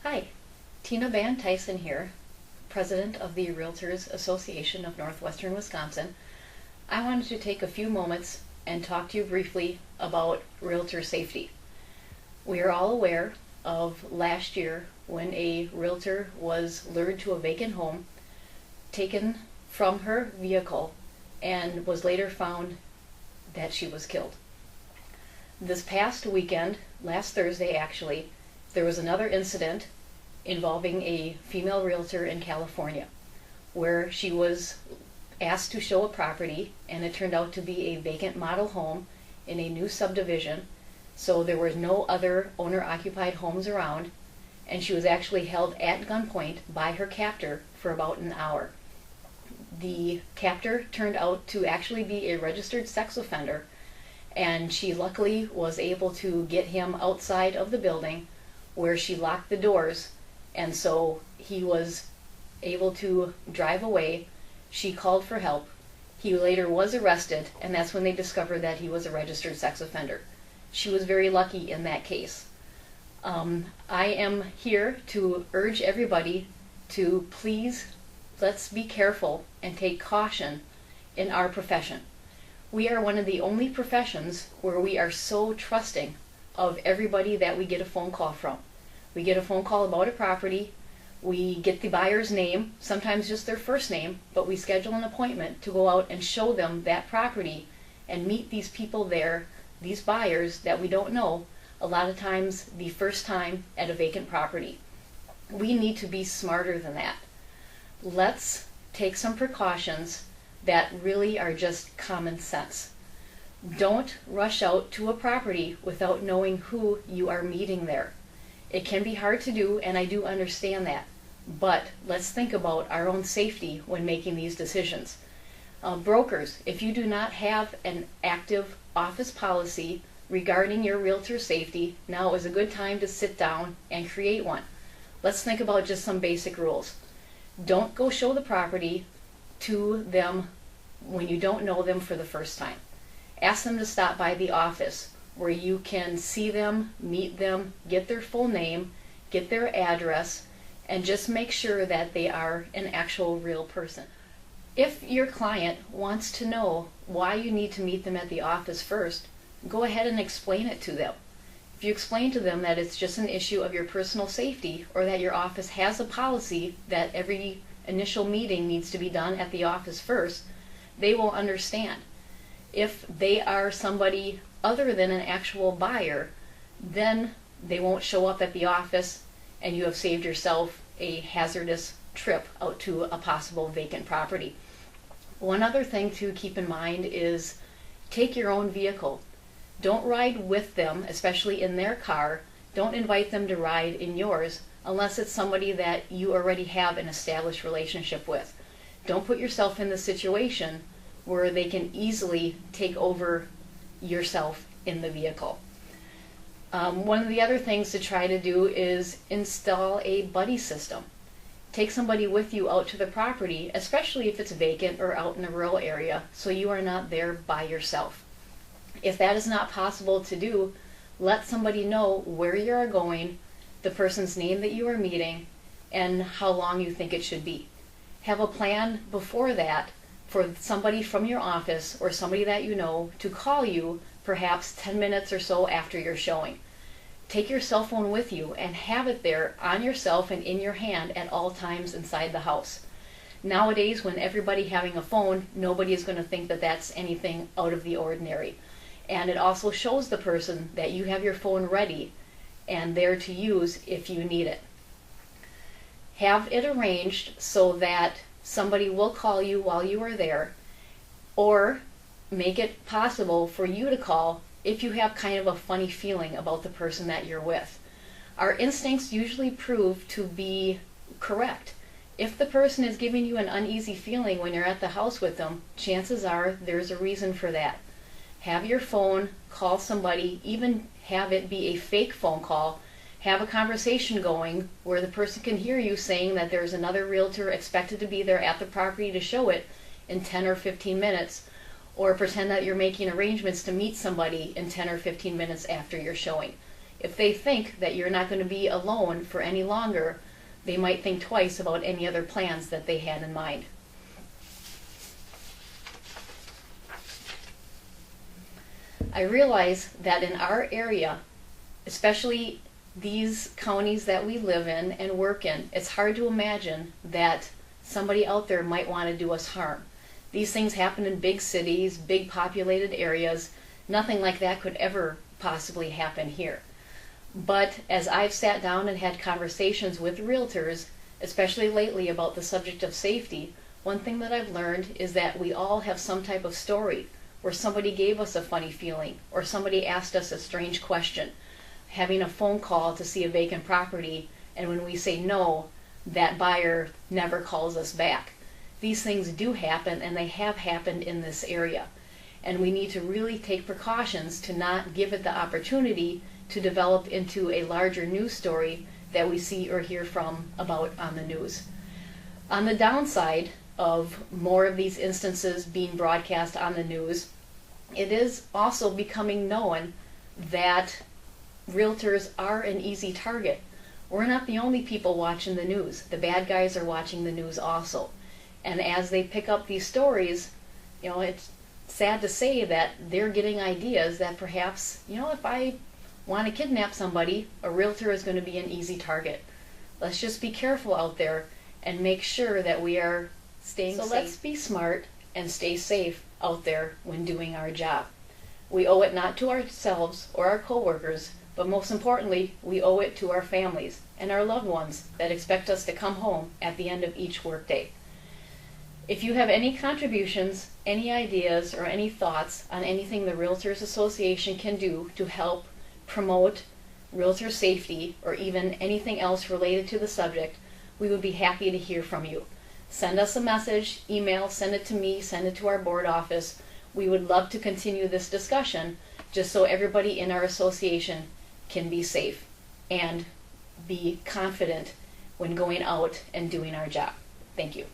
Hi, Tina Theisen here, President of the Realtors Association of Northwestern Wisconsin. I wanted to take a few moments and talk to you briefly about realtor safety. We are all aware of last year when a realtor was lured to a vacant home, taken from her vehicle, and was later found that she was killed. This past weekend, last Thursday actually, there was another incident involving a female realtor in California where she was asked to show a property, and it turned out to be a vacant model home in a new subdivision, so there were no other owner-occupied homes around, and she was actually held at gunpoint by her captor for about an hour. The captor turned out to actually be a registered sex offender, and she luckily was able to get him outside of the building where she locked the doors, and so he was able to drive away. She called for help. He later was arrested, and that's when they discovered that he was a registered sex offender. She was very lucky in that case. I am here to urge everybody to please, let's be careful and take caution in our profession. We are one of the only professions where we are so trusting of everybody that we get a phone call from. We get a phone call about a property, we get the buyer's name, sometimes just their first name, but we schedule an appointment to go out and show them that property and meet these people there, these buyers that we don't know, a lot of times the first time at a vacant property. We need to be smarter than that. Let's take some precautions that really are just common sense. Don't rush out to a property without knowing who you are meeting there. It can be hard to do, and I do understand that, but let's think about our own safety when making these decisions. Brokers, if you do not have an active office policy regarding your realtor safety, now is a good time to sit down and create one. Let's think about just some basic rules. Don't go show the property to them when you don't know them for the first time. Ask them to stop by the office where you can see them, meet them, get their full name, get their address, and just make sure that they are an actual real person. If your client wants to know why you need to meet them at the office first, go ahead and explain it to them. If you explain to them that it's just an issue of your personal safety, or that your office has a policy that every initial meeting needs to be done at the office first, they will understand. If they are somebody other than an actual buyer, then they won't show up at the office, and you have saved yourself a hazardous trip out to a possible vacant property. One other thing to keep in mind is take your own vehicle. Don't ride with them, especially in their car. Don't invite them to ride in yours unless it's somebody that you already have an established relationship with. Don't put yourself in the situation where they can easily take over yourself in the vehicle. One of the other things to try to do is install a buddy system. Take somebody with you out to the property, especially if it's vacant or out in a rural area, so you are not there by yourself. If that is not possible to do, let somebody know where you are going, the person's name that you are meeting, and how long you think it should be. Have a plan before that for somebody from your office or somebody that you know to call you perhaps 10 minutes or so after your showing. Take your cell phone with you and have it there on yourself and in your hand at all times inside the house. Nowadays, when everybody having a phone, nobody is going to think that that's anything out of the ordinary. And it also shows the person that you have your phone ready and there to use if you need it. Have it arranged so that somebody will call you while you are there, or make it possible for you to call if you have kind of a funny feeling about the person that you're with. Our instincts usually prove to be correct. If the person is giving you an uneasy feeling when you're at the house with them, chances are there's a reason for that. Have your phone, call somebody, even have it be a fake phone call. Have a conversation going where the person can hear you saying that there's another realtor expected to be there at the property to show it in 10 or 15 minutes, or pretend that you're making arrangements to meet somebody in 10 or 15 minutes after your showing. If they think that you're not going to be alone for any longer, they might think twice about any other plans that they had in mind. I realize that in our area, especially these counties that we live in and work in, it's hard to imagine that somebody out there might want to do us harm. These things happen in big cities, big populated areas. Nothing like that could ever possibly happen here. But as I've sat down and had conversations with realtors, especially lately about the subject of safety, one thing that I've learned is that we all have some type of story where somebody gave us a funny feeling or somebody asked us a strange question. Having a phone call to see a vacant property, and when we say no, that buyer never calls us back. These things do happen, and they have happened in this area. And we need to really take precautions to not give it the opportunity to develop into a larger news story that we see or hear about on the news. On the downside of more of these instances being broadcast on the news, it is also becoming known that realtors are an easy target. We're not the only people watching the news. The bad guys are watching the news also. And as they pick up these stories, it's sad to say that they're getting ideas that perhaps, if I want to kidnap somebody, a realtor is going to be an easy target. Let's just be careful out there and make sure that we are staying safe. So let's be smart and stay safe out there when doing our job. We owe it not to ourselves or our coworkers, but most importantly, we owe it to our families and our loved ones that expect us to come home at the end of each workday. If you have any contributions, any ideas, or any thoughts on anything the Realtors Association can do to help promote realtor safety, or even anything else related to the subject, we would be happy to hear from you. Send us a message, email, send it to me, send it to our board office. We would love to continue this discussion just so everybody in our association can be safe and be confident when going out and doing our job. Thank you.